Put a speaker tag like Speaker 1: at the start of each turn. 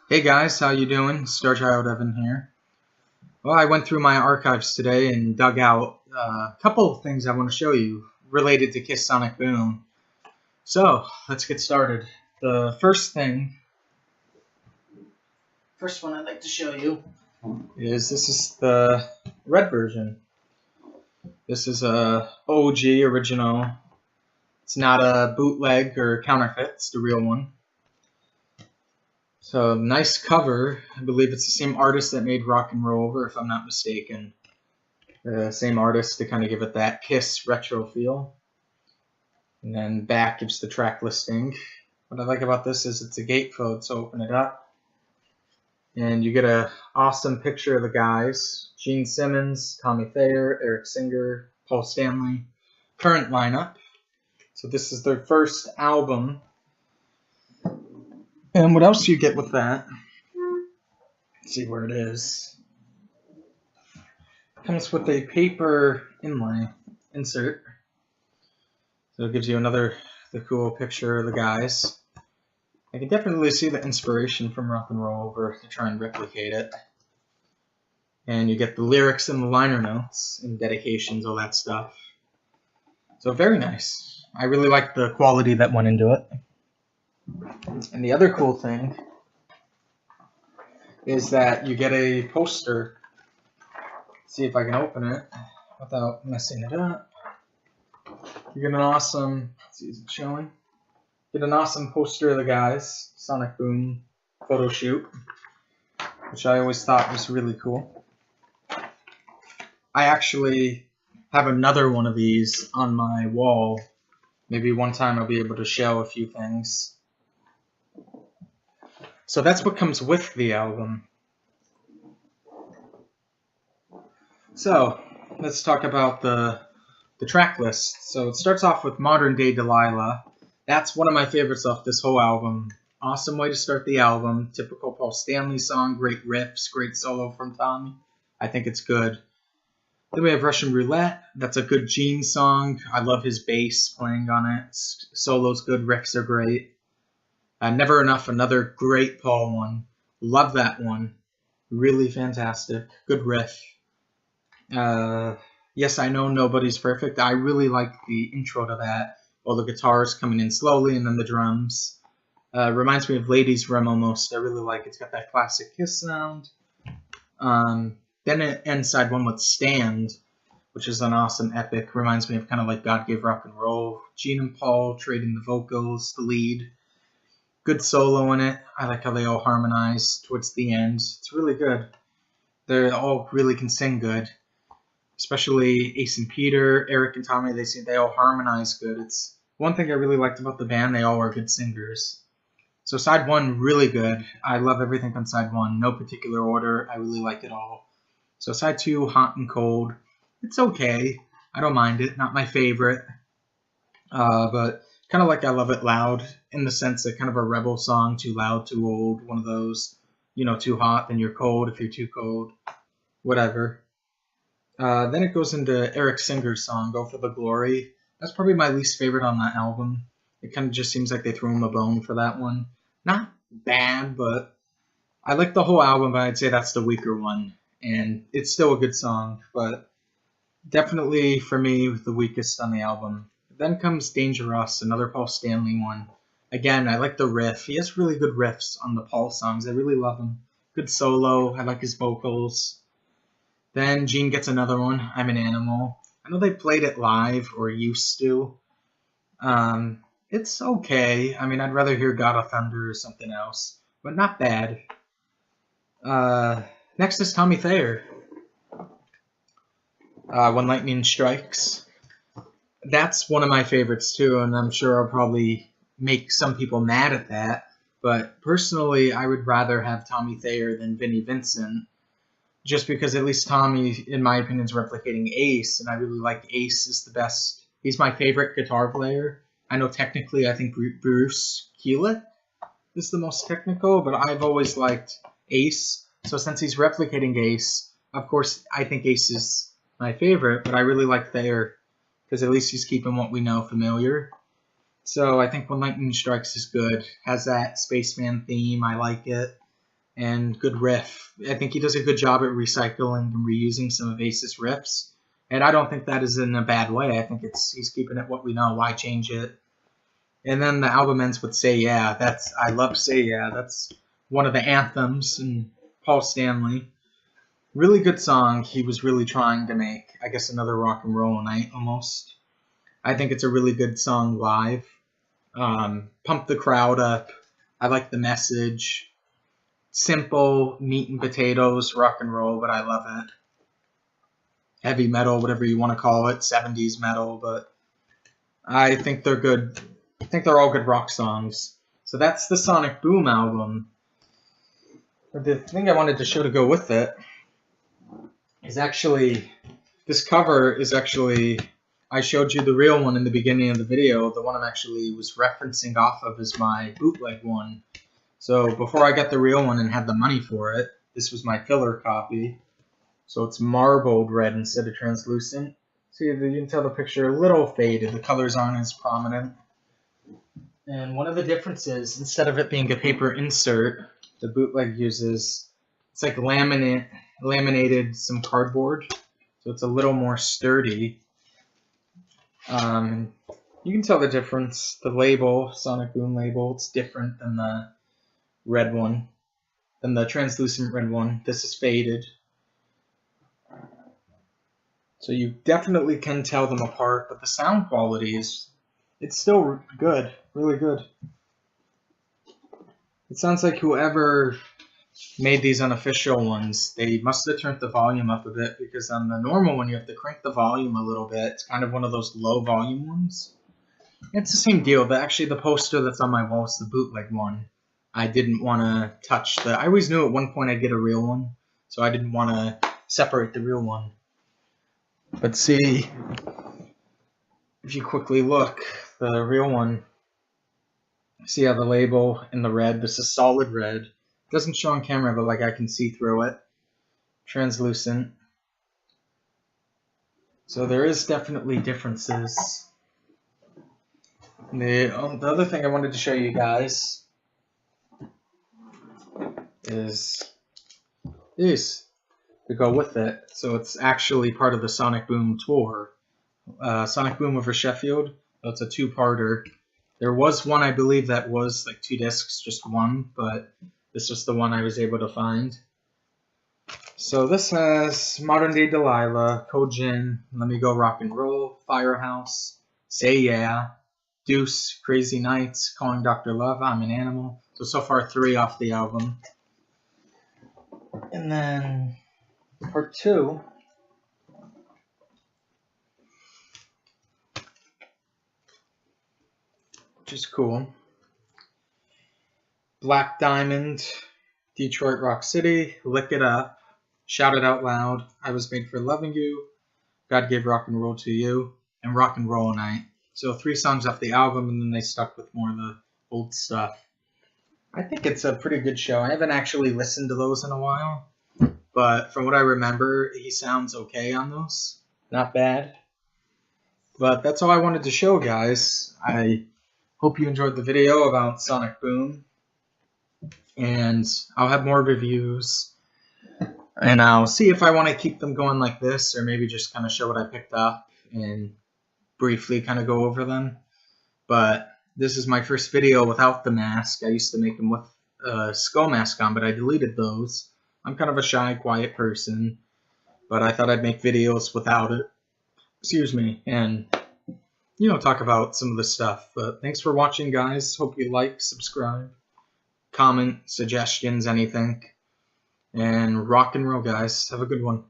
Speaker 1: Hey guys, how you doing? Starchild Evan here. Well, I went through my archives today and dug out a couple of things I want to show you related to Kiss Sonic Boom. So, let's get started. The first one I'd like to show you is this is the red version. This is a OG original. It's not a bootleg or counterfeit, it's the real one. So, nice cover. I believe it's the same artist that made Rock and Roll Over, if I'm not mistaken. Same artist to kind of give it that Kiss retro feel. And then back gives the track listing. What I like about this is it's a gatefold, so open it up. And you get an awesome picture of the guys. Gene Simmons, Tommy Thayer, Eric Singer, Paul Stanley. Current lineup. So this is their first album. And what else do you get with that? Let's see where it is. It comes with a paper inlay insert. So it gives you the cool picture of the guys. I can definitely see the inspiration from Rock and Roll Over to try and replicate it. And you get the lyrics and the liner notes and dedications, all that stuff. So very nice. I really like the quality that went into it. And the other cool thing is that you get a poster. Let's see if I can open it without messing it up. You get an awesome, let's see, is it showing? Get an awesome poster of the guys, Sonic Boom photo shoot, which I always thought was really cool. I actually have another one of these on my wall. Maybe one time I'll be able to show a few things. So that's what comes with the album. So let's talk about the track list. So it starts off with Modern Day Delilah. That's one of my favorites off this whole album. Awesome way to start the album. Typical Paul Stanley song, great riffs, great solo from Tommy. I think it's good. Then we have Russian Roulette. That's a good Gene song. I love his bass playing on it. Solo's good, riffs are great. Never Enough, another great Paul one. Love that one. Really fantastic. Good riff. Yes, I know Nobody's Perfect. I really like the intro to that. All the guitars coming in slowly and then the drums. Reminds me of Ladies Room almost. I really like it. It's got that classic Kiss sound. Then it ends side one with Stand, which is an awesome epic. Reminds me of kind of like God Gave Rock and Roll. Gene and Paul trading the vocals, the lead. Good solo in it. I like how they all harmonize towards the end. It's really good. They all really can sing good. Especially Ace and Peter, Eric and Tommy, they all harmonize good. It's one thing I really liked about the band, they all are good singers. So side one, really good. I love everything on side one. No particular order. I really like it all. So side two, Hot and Cold. It's okay. I don't mind it. Not my favorite. But kind of like I Love It Loud in the sense that kind of a rebel song, too loud, too old. One of those, too hot, then you're cold if you're too cold. Whatever. Then it goes into Eric Singer's song, Go for the Glory. That's probably my least favorite on that album. It kind of just seems like they threw him a bone for that one. Not bad, but I like the whole album, but I'd say that's the weaker one. And it's still a good song, but definitely for me the weakest on the album. Then comes Dangerous, another Paul Stanley one. Again, I like the riff. He has really good riffs on the Paul songs. I really love him. Good solo. I like his vocals. Then Gene gets another one, I'm an Animal. I know they played it live, or used to. It's okay. I mean, I'd rather hear God of Thunder or something else, but not bad. Next is Tommy Thayer. When Lightning Strikes. That's one of my favorites too, and I'm sure I'll probably make some people mad at that. But personally, I would rather have Tommy Thayer than Vinnie Vincent. Just because at least Tommy, in my opinion, is replicating Ace, and I really like Ace is the best. He's my favorite guitar player. I know technically I think Bruce Kulick is the most technical, but I've always liked Ace. So since he's replicating Ace, of course I think Ace is my favorite, but I really like Thayer because at least he's keeping what we know familiar. So I think When Lightning Strikes is good. Has that Spaceman theme. I like it. and good riff. I think he does a good job at recycling and reusing some of Ace's riffs, and I don't think that is in a bad way. I think he's keeping it what we know. Why change it? And then the album ends with "Say Yeah." I love "Say Yeah." That's one of the anthems, and Paul Stanley, really good song. He was really trying to make, I guess, another Rock and Roll Night almost. I think it's a really good song live. Pump the crowd up. I like the message. Simple, meat and potatoes, rock and roll, but I love it. Heavy metal, whatever you want to call it, 70s metal, but I think they're good. I think they're all good rock songs. So that's the Sonic Boom album. But the thing I wanted to show to go with it is actually, this cover is actually, I showed you the real one in the beginning of the video. The one I'm actually was referencing off of is my bootleg one. So before I got the real one and had the money for it, this was my filler copy. So it's marbled red instead of translucent. See, you can tell the picture a little faded. The colors aren't as prominent. And one of the differences, instead of it being a paper insert, the bootleg uses, it's like laminated some cardboard. So it's a little more sturdy. You can tell the difference. The label, Sonic Boom label, it's different than the red one, than the translucent red one. This is faded. So you definitely can tell them apart, but the sound quality it's still good, really good. It sounds like whoever made these unofficial ones, they must have turned the volume up a bit, because on the normal one you have to crank the volume a little bit. It's kind of one of those low volume ones. It's the same deal, but actually the poster that's on my wall is the bootleg one. I didn't want to touch I always knew at one point I'd get a real one, so I didn't want to separate the real one. But see, if you quickly look, the real one, see how the label in the red, this is solid red. It doesn't show on camera, but like I can see through it. Translucent. So there is definitely differences. The other thing I wanted to show you guys is these to go with it. So it's actually part of the Sonic Boom tour. Sonic Boom over Sheffield. So it's a two-parter. There was one, I believe, that was like 2 discs, just one, but this was the one I was able to find. So this has Modern Day Delilah, Kojin, Let Me Go Rock and Roll, Firehouse, Say Yeah, Deuce, Crazy Nights, Calling Dr. Love, I'm an Animal. So far 3 off the album. And then part 2, which is cool. Black Diamond, Detroit Rock City, Lick It Up, Shout It Out Loud, I Was Made for Loving You, God Gave Rock and Roll to You, and Rock and Roll Night. So 3 songs off the album, and then they stuck with more of the old stuff. I think it's a pretty good show. I haven't actually listened to those in a while, but from what I remember, he sounds okay on those. Not bad. But that's all I wanted to show, guys. I hope you enjoyed the video about Sonic Boom, and I'll have more reviews, and I'll see if I want to keep them going like this, or maybe just kind of show what I picked up and briefly kind of go over them. But this is my first video without the mask. I used to make them with a skull mask on, but I deleted those. I'm kind of a shy, quiet person, but I thought I'd make videos without it. Excuse me, and, you know, talk about some of the stuff. But thanks for watching, guys. Hope you like, subscribe, comment, suggestions, anything. And rock and roll, guys. Have a good one.